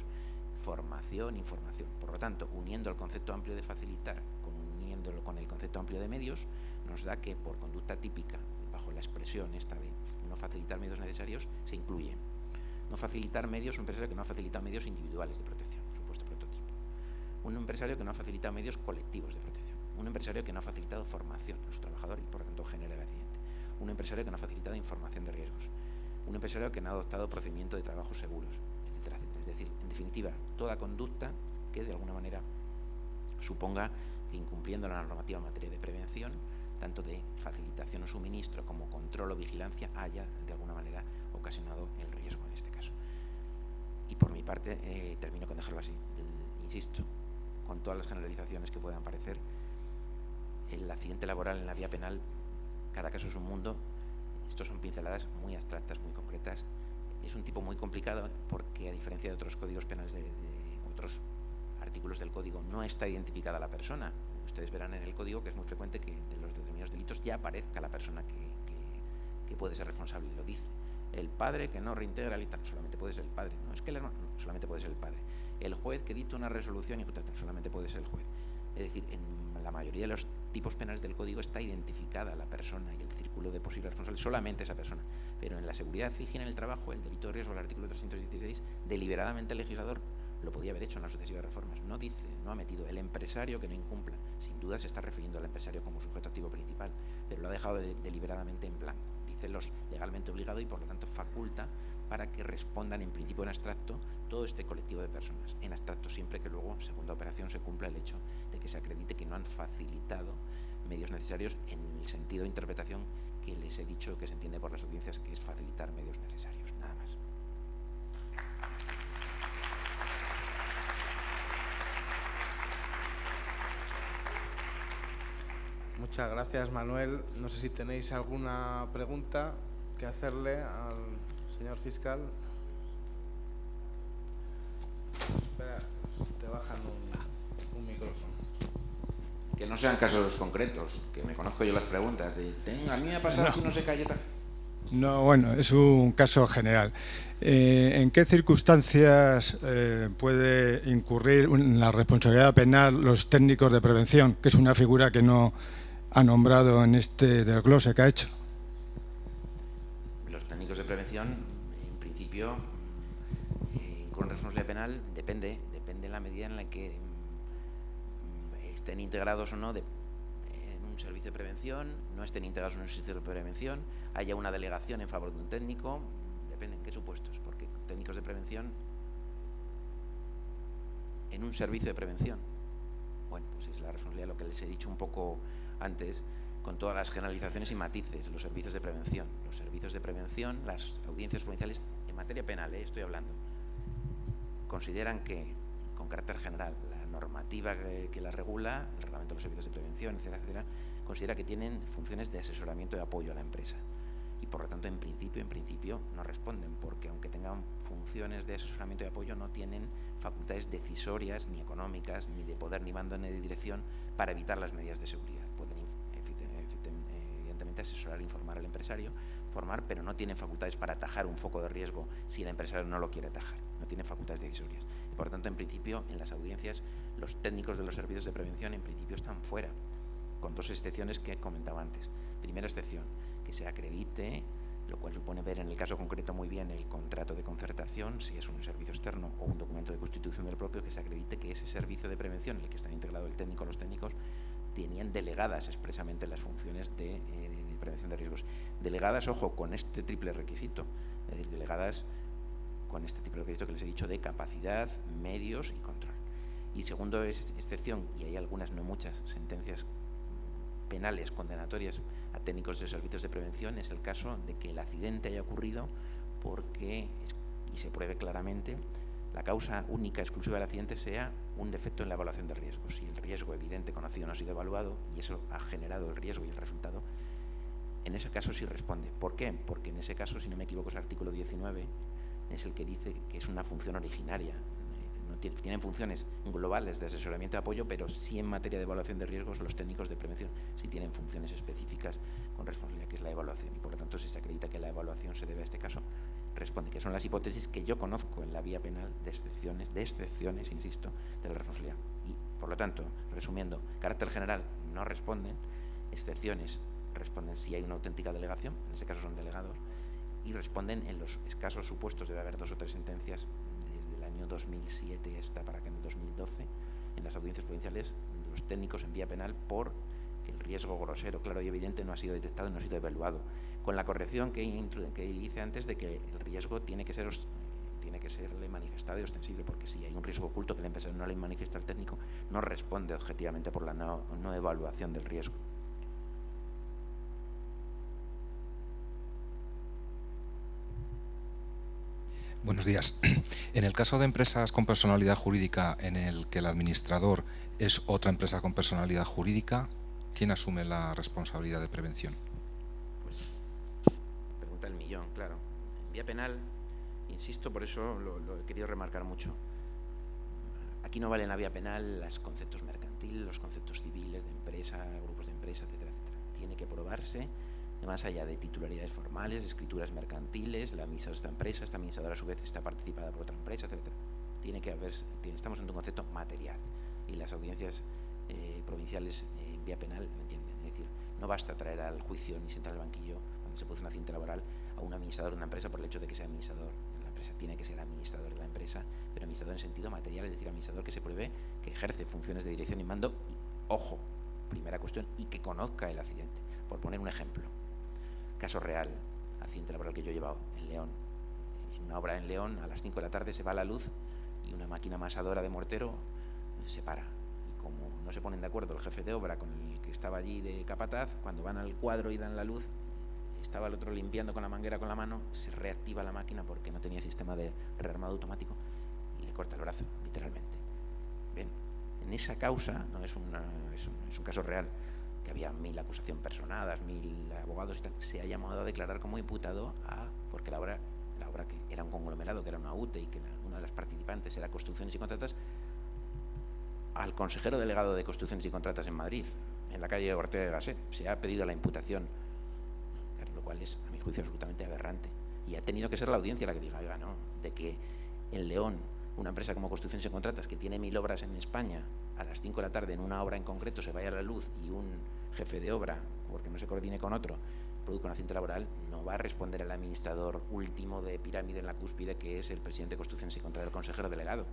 formación, información. Por lo tanto, uniendo el concepto amplio de facilitar, uniéndolo con el concepto amplio de medios, nos da que por conducta típica, bajo la expresión esta de no facilitar medios necesarios, se incluye no facilitar medios, un empresario que no ha facilitado medios individuales de protección, supuesto prototipo. Un empresario que no ha facilitado medios colectivos de protección. Un empresario que no ha facilitado formación a su trabajador y por lo tanto genera el accidente. Un empresario que no ha facilitado información de riesgos. Un empresario que no ha adoptado procedimiento de trabajo seguros, etcétera, etcétera. Es decir, en definitiva, toda conducta que de alguna manera suponga que, incumpliendo la normativa en materia de prevención, tanto de facilitación o suministro como control o vigilancia, haya de alguna manera ocasionado el riesgo en este caso. Y por mi parte, termino con dejarlo así. Insisto, con todas las generalizaciones que puedan parecer, el accidente laboral en la vía penal, cada caso es un mundo. Estos son pinceladas muy abstractas, muy concretas. Es un tipo muy complicado porque, a diferencia de otros códigos penales, de otros artículos del código, no está identificada la persona. Ustedes verán en el código que es muy frecuente que de los determinados delitos ya aparezca la persona que puede ser responsable. Lo dice. El padre que no reintegra el tal, solamente puede ser el padre. No es que el hermano, no, solamente puede ser el padre. El juez que dicta una resolución hipotecaria, solamente puede ser el juez. Es decir, en la mayoría de los tipos penales del código está identificada la persona y el círculo de posibles responsables, solamente esa persona. Pero en la seguridad y higiene en el trabajo, el delito de riesgo, el artículo 316, deliberadamente el legislador lo podía haber hecho en las sucesivas reformas. No dice, no ha metido el empresario que no incumpla. Sin duda se está refiriendo al empresario como sujeto activo principal, pero lo ha dejado deliberadamente en blanco. Dice los legalmente obligado y por lo tanto faculta para que respondan en principio en abstracto todo este colectivo de personas. En abstracto siempre que luego, segunda operación, se cumpla el hecho de que se acredite que no han facilitado medios necesarios en el sentido de interpretación que les he dicho que se entiende por las audiencias, que es facilitar medios necesarios. Nada más. Muchas gracias, Manuel. No sé si tenéis alguna pregunta que hacerle al señor fiscal. Espera, te bajan un micrófono. Que no sean casos concretos, que me conozco yo las preguntas. A mí me ha pasado que no se calle tal. No, bueno, es un caso general. ¿En qué circunstancias puede incurrir en la responsabilidad penal los técnicos de prevención, que es una figura que no ha nombrado en este desglose que ha hecho? Los técnicos de prevención, en principio, con responsabilidad penal, depende de la medida en la que estén integrados o no en un servicio de prevención, no estén integrados en un servicio de prevención, haya una delegación en favor de un técnico, depende en qué supuestos, porque técnicos de prevención en un servicio de prevención, bueno, pues es la responsabilidad, lo que les he dicho un poco antes, con todas las generalizaciones y matices, los servicios de prevención. Los servicios de prevención, las audiencias provinciales, en materia penal, estoy hablando, consideran que, con carácter general, la normativa que la regula, el reglamento de los servicios de prevención, etcétera, etcétera, considera que tienen funciones de asesoramiento y apoyo a la empresa. Y por lo tanto, en principio, no responden, porque aunque tengan funciones de asesoramiento y apoyo, no tienen facultades decisorias, ni económicas, ni de poder, ni mando, ni de dirección para evitar las medidas de seguridad. Pueden, evidentemente, asesorar e informar al empresario, formar, pero no tienen facultades para atajar un foco de riesgo si el empresario no lo quiere atajar, no tienen facultades decisorias. Y por lo tanto, en principio, en las audiencias, los técnicos de los servicios de prevención en principio están fuera, con dos excepciones que comentaba antes. Primera excepción, que se acredite, lo cual supone ver en el caso concreto muy bien el contrato de concertación, si es un servicio externo o un documento de constitución del propio, que se acredite que ese servicio de prevención en el que están integrados el técnico o los técnicos tenían delegadas expresamente las funciones de prevención de riesgos. Delegadas, ojo, con este triple requisito, es decir, delegadas con este triple requisito que les he dicho de capacidad, medios y control. Y segundo excepción, y hay algunas, no muchas, sentencias penales condenatorias a técnicos de servicios de prevención, es el caso de que el accidente haya ocurrido porque, y se pruebe claramente, la causa única, exclusiva del accidente sea un defecto en la evaluación de riesgos. Si el riesgo evidente, conocido, no ha sido evaluado y eso ha generado el riesgo y el resultado, en ese caso sí responde. ¿Por qué? Porque en ese caso, si no me equivoco, es el artículo 19, es el que dice que es una función originaria. No tienen funciones globales de asesoramiento y apoyo, pero sí en materia de evaluación de riesgos los técnicos de prevención sí tienen funciones específicas con responsabilidad, que es la evaluación. Y por lo tanto, si se acredita que la evaluación se debe a este caso, responde, que son las hipótesis que yo conozco en la vía penal de excepciones, insisto, de la responsabilidad. Y por lo tanto, resumiendo, carácter general no responden, excepciones responden si hay una auténtica delegación, en este caso son delegados, y responden en los escasos supuestos, debe haber 2 o 3 sentencias desde el año 2007 hasta para que en el 2012, en las audiencias provinciales, los técnicos en vía penal por el riesgo grosero, claro y evidente, no ha sido detectado y no ha sido evaluado. Con la corrección que hice antes de que el riesgo tiene que serle manifestado y ostensible, porque si hay un riesgo oculto que el empresario no le manifiesta al técnico, no responde objetivamente por la no evaluación del riesgo. Buenos días. En el caso de empresas con personalidad jurídica en el que el administrador es otra empresa con personalidad jurídica, ¿quién asume la responsabilidad de prevención? Pues, pregunta el millón, claro. En vía penal, insisto, por eso lo he querido remarcar mucho. Aquí no valen en la vía penal los conceptos mercantiles, los conceptos civiles de empresa, grupos de empresa, etcétera, etcétera. Tiene que probarse, más allá de titularidades formales, de escrituras mercantiles, la administradora de esta administradora a su vez está participada por otra empresa, etcétera. Estamos en un concepto material y las audiencias provinciales en vía penal lo entienden. Es decir, no basta traer al juicio ni sentar al banquillo cuando se produce un accidente laboral a un administrador de una empresa por el hecho de que sea administrador de la empresa. Tiene que ser administrador de la empresa, pero administrador en sentido material, es decir, administrador que se pruebe que ejerce funciones de dirección y mando, y, ojo, primera cuestión, y que conozca el accidente. Por poner un ejemplo, caso real, accidente laboral que yo he llevado en León. En una obra en León, a las 5 de la tarde se va la luz y una máquina amasadora de mortero se para. Y como no se ponen de acuerdo el jefe de obra con el que estaba allí de capataz, cuando van al cuadro y dan la luz, estaba el otro limpiando con la manguera con la mano, se reactiva la máquina porque no tenía sistema de rearmado automático y le corta el brazo, literalmente. Bien, en esa causa, no es un caso real, que había 1000 acusaciones personadas, 1000 abogados y tal, se ha llamado a declarar como imputado porque la obra que era un conglomerado, que era una UTE y que una de las participantes era Construcciones y Contratas, al consejero delegado de Construcciones y Contratas en Madrid, en la calle Ortega y Gasset, se ha pedido la imputación, lo cual es, a mi juicio, absolutamente aberrante. Y ha tenido que ser la audiencia la que diga, oiga, no, de que en León, una empresa como Construcciones y Contratas, que tiene 1000 obras en España, a las 5 de la tarde en una obra en concreto se vaya a la luz y un jefe de obra, porque no se coordine con otro, produzca un accidente laboral, no va a responder el administrador último de pirámide en la cúspide, que es el presidente de Construcciones y Contratas, el consejero delegado.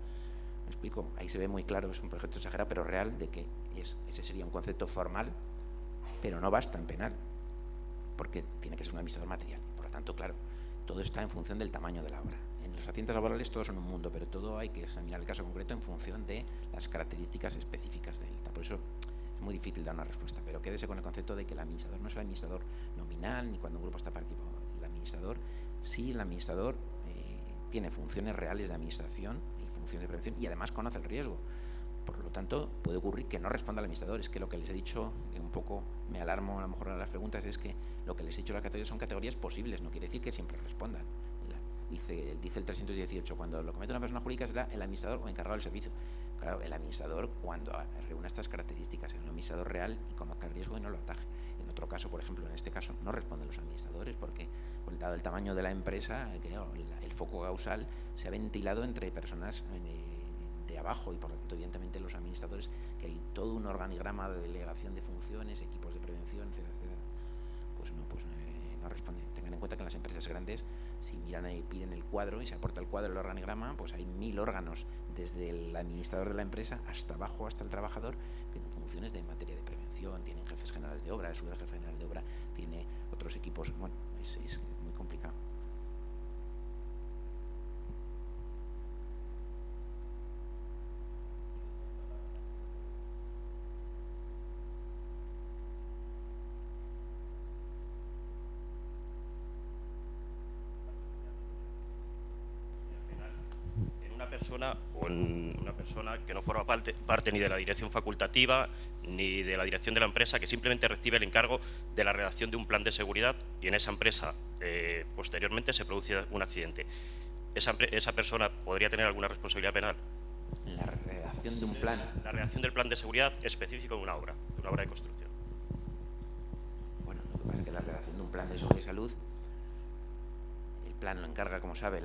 ¿Me explico? Ahí se ve muy claro, es un proyecto exagerado, pero real, de que ese sería un concepto formal, pero no basta en penal, porque tiene que ser un administrador material. Por lo tanto, claro, todo está en función del tamaño de la obra. En los accidentes laborales todos son un mundo, pero todo hay que examinar el caso concreto en función de las características específicas de él. Por eso es muy difícil dar una respuesta, pero quédese con el concepto de que el administrador no es el administrador nominal ni cuando un grupo está participando. El administrador, sí, el administrador tiene funciones reales de administración y funciones de prevención y además conoce el riesgo. Por lo tanto, puede ocurrir que no responda al administrador. Es que lo que les he dicho, un poco me alarmo a lo mejor a las preguntas, es que lo que les he dicho las categorías son categorías posibles, no quiere decir que siempre respondan. Dice el 318, cuando lo comete una persona jurídica será el administrador o encargado del servicio. Claro, el administrador, cuando reúna estas características, es un administrador real y conozca el riesgo y no lo ataje. En otro caso, por ejemplo, en este caso no responden los administradores porque, dado el tamaño de la empresa, el foco causal se ha ventilado entre personas de abajo y, por lo tanto, evidentemente los administradores, que hay todo un organigrama de delegación de funciones, equipos de prevención, etcétera, pues no responden. Tengan en cuenta que en las empresas grandes, si miran y piden el cuadro y se aporta el cuadro del organigrama, pues hay 1000 órganos, desde el administrador de la empresa hasta abajo, hasta el trabajador, que tienen funciones de materia de prevención, tienen jefes generales de obra, subjefe general de obra, tiene otros equipos. Bueno, es muy complicado. En una persona que no forma parte ni de la dirección facultativa ni de la dirección de la empresa, que simplemente recibe el encargo de la redacción de un plan de seguridad y en esa empresa posteriormente se produce un accidente. ¿Esa persona podría tener alguna responsabilidad penal? La redacción de un plan. La redacción del plan de seguridad específico de una obra de construcción. Bueno, lo que pasa es que la redacción de un plan de seguridad y salud, el plan lo encarga, como sabe, el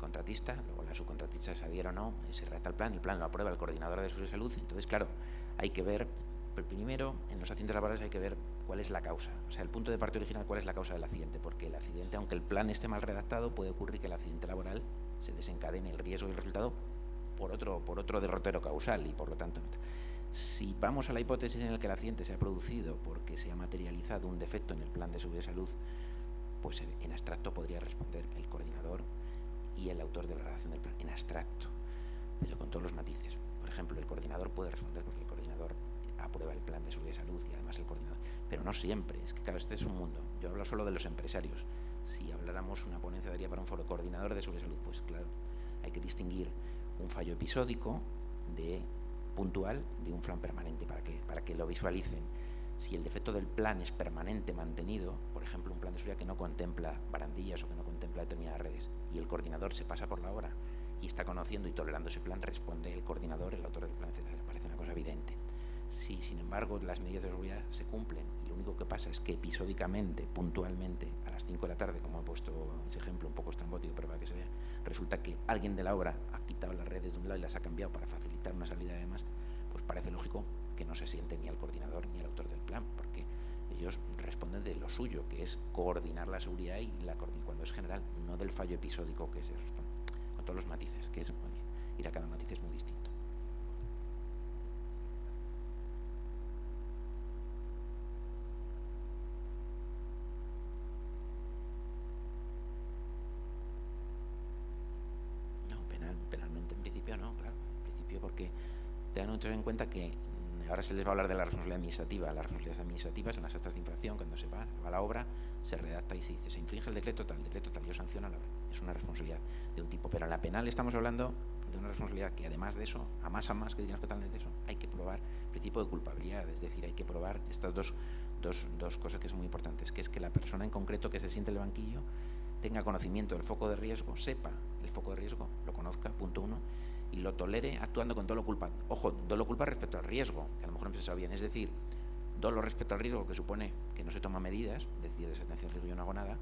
contratista, luego la subcontratista se adhiere o no, se redacta el plan lo aprueba el coordinador de seguridad y salud. Entonces, claro, hay que ver, primero, en los accidentes laborales hay que ver cuál es la causa, o sea, el punto de partida original, cuál es la causa del accidente, porque el accidente, aunque el plan esté mal redactado, puede ocurrir que el accidente laboral se desencadene el riesgo y el resultado por otro derrotero causal, y por lo tanto, si vamos a la hipótesis en la que el accidente se ha producido porque se ha materializado un defecto en el plan de seguridad y salud, pues en abstracto podría responder el coordinador y el autor de la redacción del plan, en abstracto, pero con todos los matices. Por ejemplo, el coordinador puede responder porque el coordinador aprueba el plan de seguridad y salud y además el coordinador, pero no siempre. Es que claro, este es un mundo. Yo hablo solo de los empresarios. Si habláramos, una ponencia daría para un foro coordinador de seguridad y salud, pues claro, hay que distinguir un fallo episódico de puntual de un plan permanente para que lo visualicen. Si el defecto del plan es permanente, mantenido, por ejemplo, un plan de seguridad que no contempla barandillas o que no contempla determinadas redes, y el coordinador se pasa por la obra y está conociendo y tolerando ese plan, responde el coordinador, el autor del plan, etc. Parece una cosa evidente. Si, sin embargo, las medidas de seguridad se cumplen y lo único que pasa es que episódicamente, puntualmente, a las 5 de la tarde, como he puesto ese ejemplo un poco estrambótico, pero para que se vea, resulta que alguien de la obra ha quitado las redes de un lado y las ha cambiado para facilitar una salida de demás, pues parece lógico que no se siente ni al coordinador ni al autor del plan, porque ellos responden de lo suyo, que es coordinar la seguridad y cuando es general, no del fallo episódico que se responde, con todos los matices, que es ir a cada matiz es muy distinto. No, penalmente en principio no, claro, en principio porque tengan en cuenta que ahora se les va a hablar de la responsabilidad administrativa. Las responsabilidades administrativas en las actas de infracción, cuando se va a la obra, se redacta y se dice, se infringe el decreto tal, yo sanciono a la obra. Es una responsabilidad de un tipo. Pero en la penal estamos hablando de una responsabilidad que, además de eso, a más que diríamos que tal de eso, hay que probar el principio de culpabilidad. Es decir, hay que probar estas dos cosas que son muy importantes, que es que la persona en concreto que se siente en el banquillo tenga conocimiento del foco de riesgo, sepa el foco de riesgo, lo conozca, punto 1, y lo tolere actuando con dolo culpa. Ojo, dolo culpa respecto al riesgo, que a lo mejor no se sabe bien. Es decir, dolo respecto al riesgo, que supone que no se toman medidas, es decir, desatención al riesgo yo no hago nada,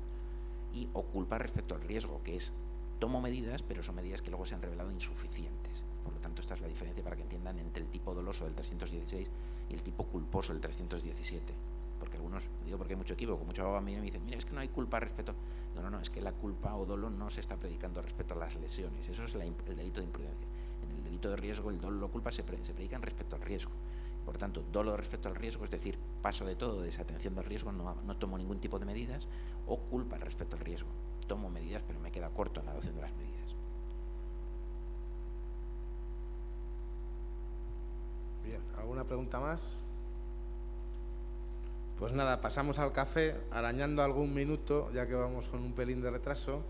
y o culpa respecto al riesgo, que es tomo medidas, pero son medidas que luego se han revelado insuficientes. Por lo tanto, esta es la diferencia para que entiendan entre el tipo doloso del 316 y el tipo culposo del 317. Porque algunos, digo porque hay mucho equívoco, mucho abogado me dicen, mira, es que no hay culpa respecto. No, es que la culpa o dolo no se está predicando respecto a las lesiones. Eso es el delito de imprudencia. En el delito de riesgo, el dolo o culpa se predican respecto al riesgo. Por tanto, dolo respecto al riesgo, es decir, paso de todo, desatención del riesgo, no tomo ningún tipo de medidas, o culpa respecto al riesgo. Tomo medidas, pero me queda corto en la adopción de las medidas. Bien, ¿alguna pregunta más? Pues nada, pasamos al café, arañando algún minuto, ya que vamos con un pelín de retraso.